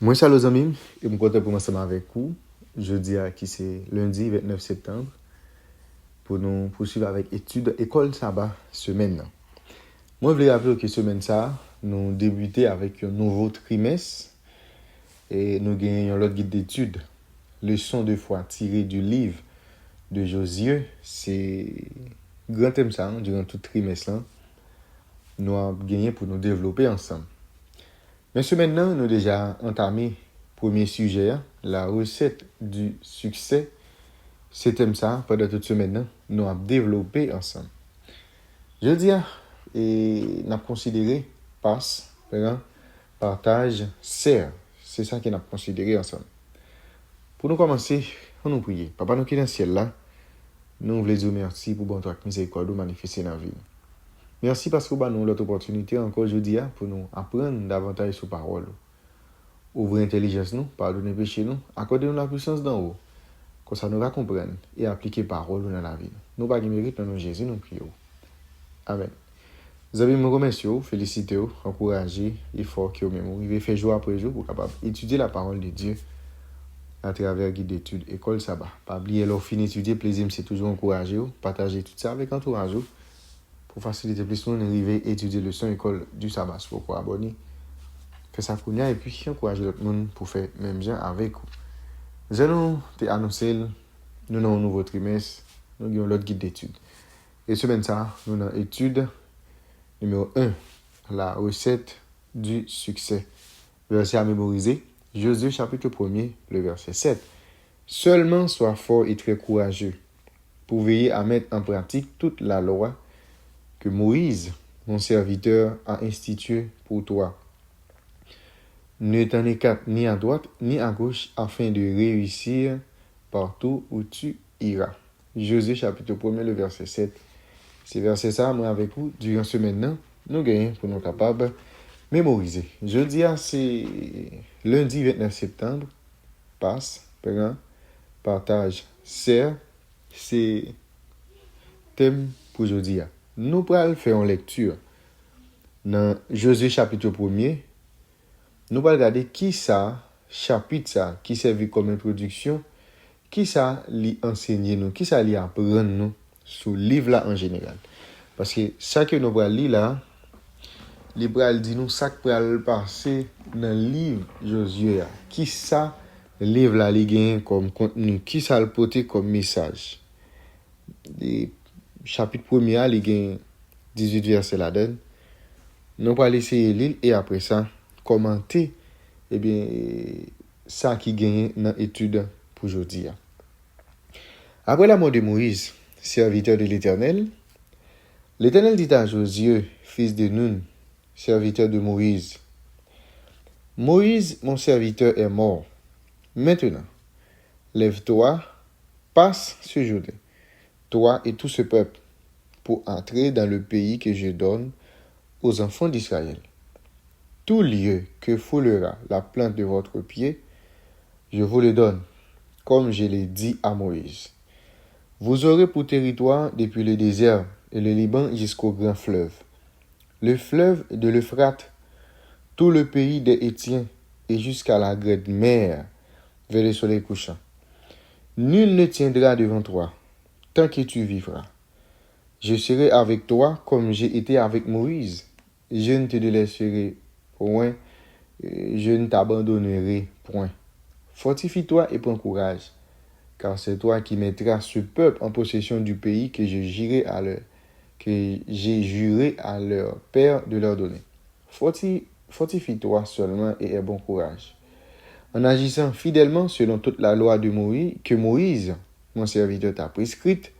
Moi, salut les amis, et je suis content pour ensemble avec vous. Jeudi, qui c'est lundi 29 septembre, pour nous poursuivre avec études école sabbat semaine. Moi, je voulais rappeler que semaine ça, nous débuter avec un nouveau trimestre et nous gagnons l'autre guide d'études. Leçon de foi tirée du livre de Josué, c'est grand thème ça, durant tout trimestre là, nous avons gagné pour nous développer ensemble. Mais ce maintenant, nous avons déjà entamé le premier sujet, la recette du succès. C'est thème ça, pendant toute semaine, nous avons développé ensemble. Je dis, et nous avons considéré passe, partage, sert. C'est ça qu'on a considéré ensemble. Pour nous commencer, on nous prie. Papa nous qui est dans le ciel là, nous voulons dire merci pour bon temps miséricorde manifester dans la vie. Merci parce que nous avons l'autre opportunité encore aujourd'hui pour nous apprendre davantage sur parole. Ouvrir l'intelligence nous, pardonner péché nous, accorder nous la puissance d'en haut. Comme ça nous va comprendre et appliquer parole dans la vie. Nous pas mérite dans Jésus, nous prions. Amen. Vous avez me remercier, féliciter, encourager, effort que vous même faire jour après jour pour capable étudier la parole de Dieu à travers guide d'études école sabbat. Pas oublier leur fin étudier plaisir c'est toujours encourager, partager tout ça avec entourage pour faciliter plus nous arriver étudier leçon école du sabbat pour abonner. Faire ça pour nous et puis encourager l'autre monde pour faire même gens avec vous. Je nous t'ai annoncé, nous avons un nouveau trimestre, nous avons l'autre guide d'études. Et semaine ça, nous avons étude numéro 1, la recette du succès. Verset à mémoriser, Josué chapitre 1er, le verset 7. Seulement sois fort et très courageux pour veiller à mettre en pratique toute la loi que Moïse, mon serviteur, a instituée pour toi. Ne t'en écarte ni à droite ni à gauche afin de réussir partout où tu iras. Josué chapitre 1er, le verset 7. C'est verset ça, moi avec vous, durant ce maintenant, nous gagnons pour nous capables mémoriser. Jeudi, c'est lundi 29 septembre, passe, prend, partage, sert, c'est thème pour jeudi. Nous allons faire une lecture dans Josué chapitre 1er. Nous allons regarder qui ça, chapitre ça, qui servait comme introduction, qui ça lui enseigner nous, qui ça lui apprendre nous sur le livre là en général. Parce que ça que nous allons lire là, les bras dit nous ça qui va passer dans le livre Josué. Qui ça le livre là li gagne comme contenu, qui ça le porter comme message. Le chapitre 1er il gagne 18 versets là-dedans. Nous allons essayer lire et après ça commenter ça qui gagne dans l'étude pour aujourd'hui. Après la mort de Moïse, serviteur de l'Éternel, l'Éternel dit à Josué, fils de Nun, serviteur de Moïse, Moïse, mon serviteur, est mort. Maintenant, lève-toi, passe ce Jourdain, toi et tout ce peuple, pour entrer dans le pays que je donne aux enfants d'Israël. Tout lieu que foulera la plante de votre pied, je vous le donne, comme je l'ai dit à Moïse. Vous aurez pour territoire depuis le désert et le Liban jusqu'au grand fleuve, le fleuve de l'Euphrate, tout le pays des Hétiens et jusqu'à la grande mer vers le soleil couchant. Nul ne tiendra devant toi tant que tu vivras. Je serai avec toi comme j'ai été avec Moïse. Je ne te délaisserai point, je ne t'abandonnerai point. Fortifie-toi et prends courage, car c'est toi qui mettras ce peuple en possession du pays que j'ai juré à leur père de leur donner. Fortifie-toi seulement et aie bon courage. En agissant fidèlement selon toute la loi de Moïse, que Moïse, mon serviteur, t'a prescrite,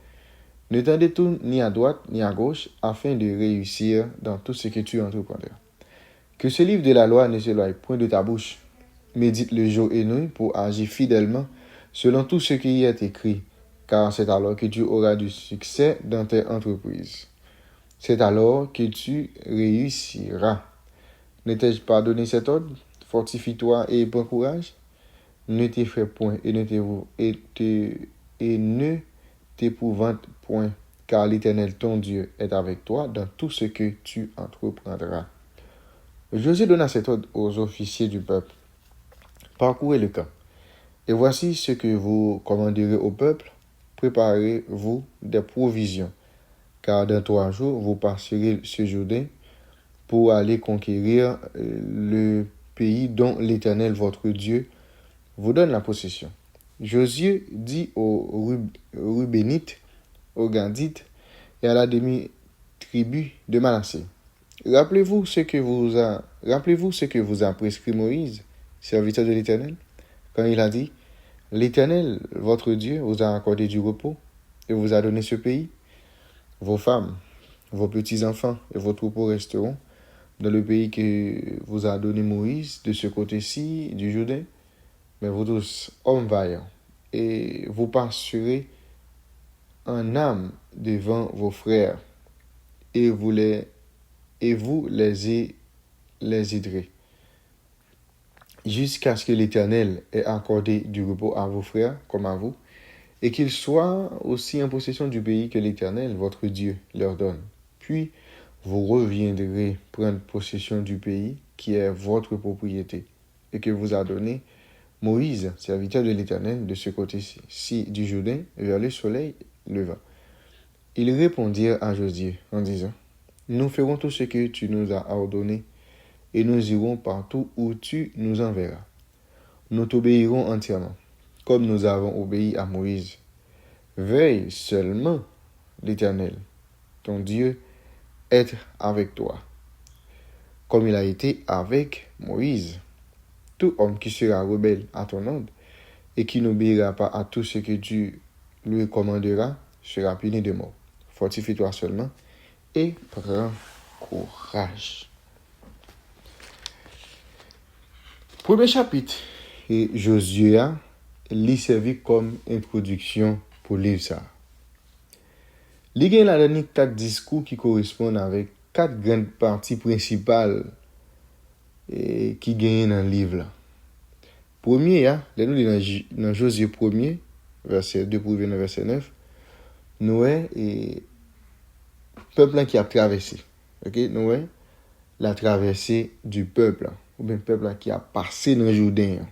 ne t'en détourne ni à droite ni à gauche, afin de réussir dans tout ce que tu entreprendras. Que ce livre de la loi ne s'éloigne point de ta bouche. Médite le jour et nuit pour agir fidèlement selon tout ce qui y est écrit, car c'est alors que tu auras du succès dans tes entreprises. C'est alors que tu réussiras. Ne t'ai-je pas donné cet ordre? Fortifie-toi et prends courage. Ne t'effraie point et ne t'épouvante point, car l'Éternel ton Dieu est avec toi dans tout ce que tu entreprendras. Josué donna cet ordre aux officiers du peuple. parcourez le camp. Et voici ce que vous commanderez au peuple, préparez-vous des provisions, car dans 3 jours, vous passerez ce Jourdain pour aller conquérir le pays dont l'Éternel, votre Dieu, vous donne la possession. Josué dit aux Rubénites, aux Gadites et à la demi-tribu de Manassé, rappelez-vous ce que vous a prescrit Moïse, serviteur de l'Éternel, quand il a dit, l'Éternel, votre Dieu, vous a accordé du repos et vous a donné ce pays. Vos femmes, vos petits-enfants et vos troupeaux resteront dans le pays que vous a donné Moïse, de ce côté-ci du Jourdain. Mais vous tous, hommes vaillants, et vous passerez en âme devant vos frères, et vous les aiderez, jusqu'à ce que l'Éternel ait accordé du repos à vos frères comme à vous, et qu'ils soient aussi en possession du pays que l'Éternel, votre Dieu, leur donne. Puis, vous reviendrez prendre possession du pays qui est votre propriété, et que vous a donné Moïse, serviteur de l'Éternel, de ce côté-ci du Jourdain, vers le soleil levant. Ils répondirent à Josué en disant, nous ferons tout ce que tu nous as ordonné, et nous irons partout où tu nous enverras. Nous t'obéirons entièrement, comme nous avons obéi à Moïse. Veille seulement, l'Éternel, ton Dieu, être avec toi, comme il a été avec Moïse. Tout homme qui sera rebelle à ton ordre et qui n'obéira pas à tout ce que tu lui commanderas sera puni de mort. Fortifie-toi seulement et prends courage. Premier chapitre, et Josué lui servi comme introduction pour le livre ça. Il y a là 4 discours qui correspondent avec 4 grandes parties principales qui gagnent dans le livre là. Premier, dans Josué 1er, verset 2 pour venir verset 9, Noé et peuple qui a traversé. OK, Noé la traversée du peuple ou bien peuple qui a passé dans le Jourdain.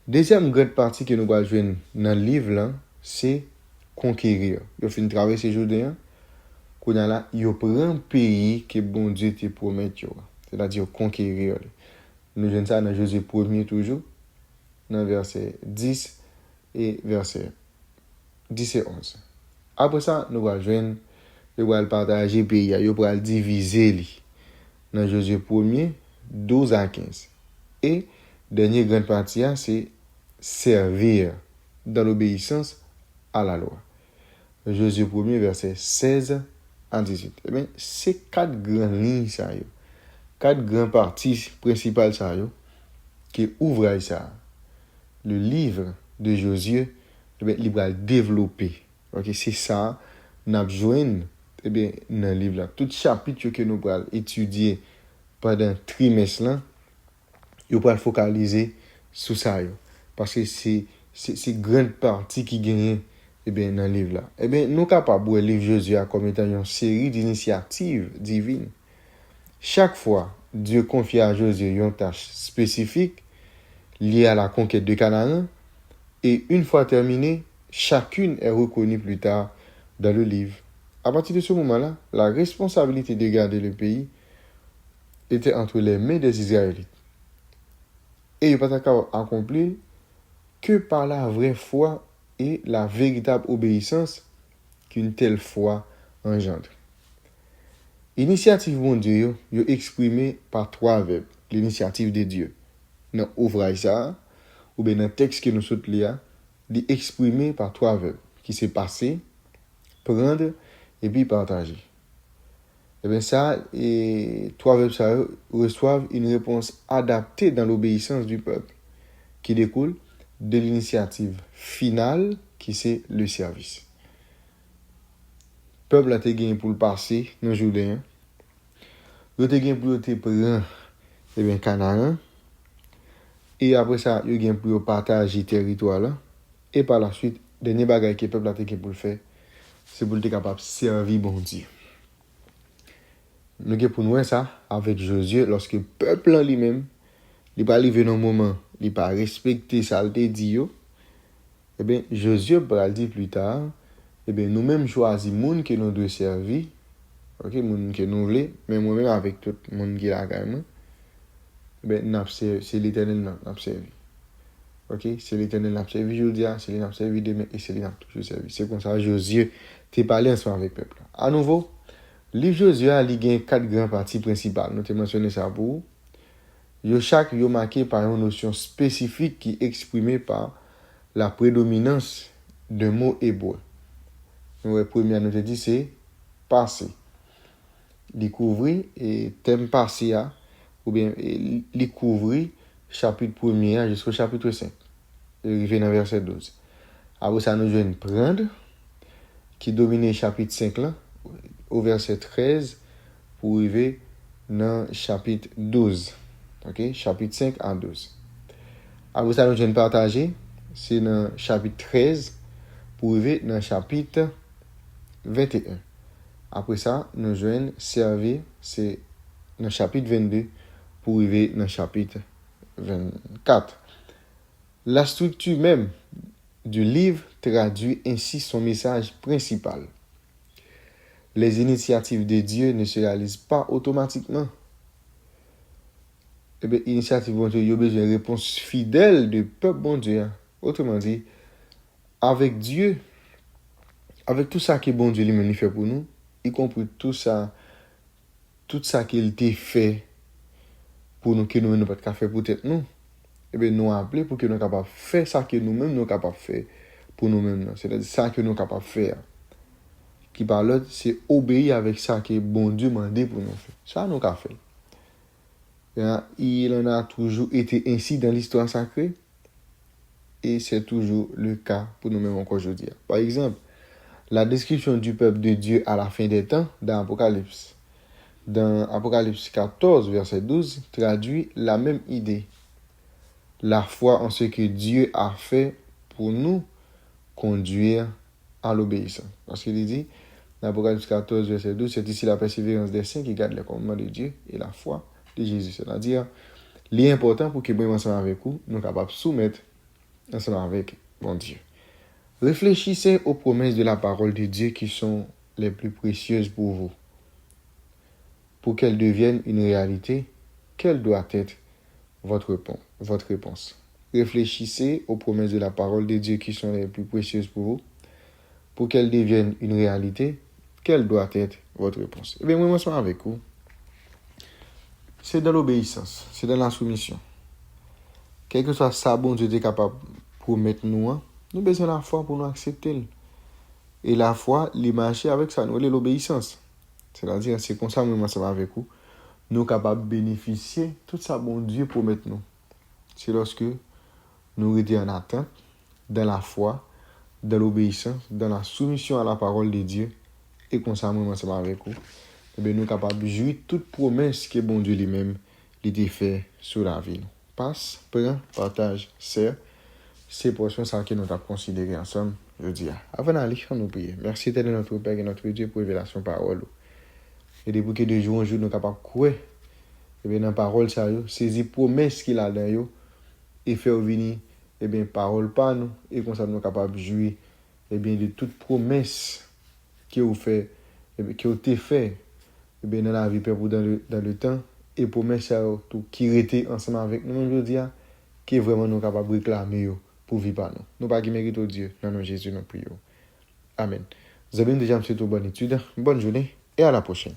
Deuxième grande partie que nous allons jouer dans le livre là, c'est conquérir. Il faut traverser le Jourdain, qu'on a là, il prend un pays que bon Dieu te promet, c'est-à-dire conquérir. Nous jouons ça dans Josué 1er toujours, dans verset 10 et verset 10 et 11. Après ça, nous allons partager le pays, nous allons diviser dans Josué 1er, 12 à 15. Et dernière grande partie, c'est servir dans l'obéissance à la loi. Josué 1er, verset 16 à 18. Eh bien, c'est 4 grandes lignes, ça, 4 grandes parties principales, ça, qui ouvrent ça. Le livre de Josué, eh bien, il va développer. Okay? C'est ça, nous avons besoin, eh bien, dans le livre là. Tout chapitre que nous allons étudier pendant un trimestre là, nous allons focaliser sur ça. Parce que c'est grande partie qui gagne eh bien, dans le livre là. Eh bien, nous sommes capables de voir le livre Josué comme étant une série d'initiatives divines. Chaque fois, Dieu confie à Josué une tâche spécifique liée à la conquête de Canaan. Et une fois terminée, chacune est reconnue plus tard dans le livre. À partir de ce moment-là, la responsabilité de garder le pays était entre les mains des Israélites. Et il ne peut pas accomplir que par la vraie foi et la véritable obéissance qu'une telle foi engendre. L'initiative de Dieu est exprimée par 3 verbes. L'initiative de Dieu. Dans l'ouvrage, ou bien dans le texte que nous sommes là, il est exprimé par 3 verbes, qui c'est passer, prendre et puis partager. Et bien ça, et 3 verbes ça reçoivent une réponse adaptée dans l'obéissance du peuple, qui découle de l'initiative finale, qui c'est le service. Le peuple a été gagné pour le passer dans le Jourdain. Il a été gagné pour le prendre eh bien Canaan. Et après ça, il a gagné pour partager le territoire là. Et par la suite, dernier bagage que le peuple a été gagné pour le faire, c'est pour être capable de servir bon Dieu. Nous avons pour nous ça avec Josué lorsque le peuple en lui-même il pas arrivé dans un moment, il pas respecté ça le dit yo, eh bien Josué va le dire plus tard, eh bien nous-mêmes choisir monde que nous devons servir, OK, monde que nous voulons, mais moi-même avec tout le monde qui est là quand même, eh bien c'est l'Éternel n'a servi. OK, c'est l'Éternel n'a servi aujourd'hui, c'est lui n'a servi demain et c'est lui n'a toujours servi. C'est comme ça Josué t'es parlé ensemble avec le peuple. À nouveau, livre Josué a lié 4 grandes parties principales. Nous t'ai mentionné ça pour vous. Chaque yo marqué par une notion spécifique qui est exprimée par la prédominance d'un mot hébreu. La première nous te dit c'est passé. Découvrir et thème passé ou bien découvrir chapitre 1er jusqu'au chapitre 5. Arrivé dans verset 12. Après ça nous joignent prendre qui domine chapitre 5 là au verset 13 pour arriver dans chapitre 12. OK, chapitre 5 à 12. Après ça nous joignent partager, c'est dans chapitre 13 pour arriver dans chapitre 21. Après ça, nous joignent servir, c'est dans chapitre 22 pour arriver dans chapitre 24. La structure même du livre traduit ainsi son message principal. Les initiatives de Dieu ne se réalisent pas automatiquement. Eh bien, initiative bon Dieu, il y a besoin de réponse fidèle du peuple bon Dieu. Autrement dit, avec Dieu, avec tout ça que bon Dieu lui-même fait pour nous, y compris tout ça qu'il t'a fait pour nous, que nous ne pouvons pas faire pour peut-être nous, eh bien, nous appeler pour que nous soyons capables de faire ça que nous-mêmes nous sommes capables de faire pour nous-mêmes. C'est-à-dire ça que nous sommes capables de faire. Qui parle, c'est obéir avec ça que bon Dieu m'a dit pour nous faire. Ça, nous avons fait. Il en a toujours été ainsi dans l'histoire sacrée et c'est toujours le cas pour nous-mêmes encore aujourd'hui. Par exemple, la description du peuple de Dieu à la fin des temps dans Apocalypse. Dans Apocalypse 14, verset 12, traduit la même idée. La foi en ce que Dieu a fait pour nous conduire à l'obéissance. Parce qu'il dit, dans Apocalypse 14, verset 12, c'est ici la persévérance des saints qui gardent les commandements de Dieu et la foi de Jésus. C'est-à-dire, l'important pour que nous ensemble avec vous, nous sommes capables de soumettre ensemble avec bon Dieu. Réfléchissez aux promesses de la parole de Dieu qui sont les plus précieuses pour vous. Pour qu'elles deviennent une réalité, quelle doit être votre réponse? Réfléchissez aux promesses de la parole de Dieu qui sont les plus précieuses pour vous. Pour qu'elles deviennent une réalité, quelle doit être votre réponse? Eh bien, moi, ensemble avec vous, c'est dans l'obéissance, c'est dans la soumission. Quel que soit ça, bon Dieu est capable de promettre nous, nous besoin de la foi pour nous accepter. Et la foi, les marcher avec ça, nous l'obéissance. C'est-à-dire, c'est comme ça, moi, ensemble avec vous, nous sommes capables de bénéficier de tout ça, bon Dieu promet nous. C'est lorsque nous étions en attente, dans la foi, dans l'obéissance, dans la soumission à la parole de Dieu, et comme ça, moi, ensemble avec vous, eh bien, nous sommes capables de jouir toute promesse que bon Dieu lui-même lui a fait sur la vie. Passe, prends, partage, sert. C'est pour ça que nous avons considéré ensemble, je dis. Avant d'aller, nous prions. Merci de notre Père et notre Dieu pour révélation parole. Et depuis que de jour en jour, nous sommes capables de croire. Et bien, dans la parole, ça, saisir promesse qu'il a dans yo, et faire venir, et bien, parole par nous, et comme ça, nous sommes capables de jouir, et bien, de toute promesse que vous fait, et bien, que vous avez fait, et bien, dans la vie, Père, dans le temps, et promesse ça, tout, qui était ensemble avec nous, je dis, qui est vraiment nous capables de réclamer pour vivre par nous. Nous pas qui méritons Dieu, dans nom Jésus, nous prions. Amen. Vous avez déjà fait une bonne étude, bonne journée, et à la prochaine.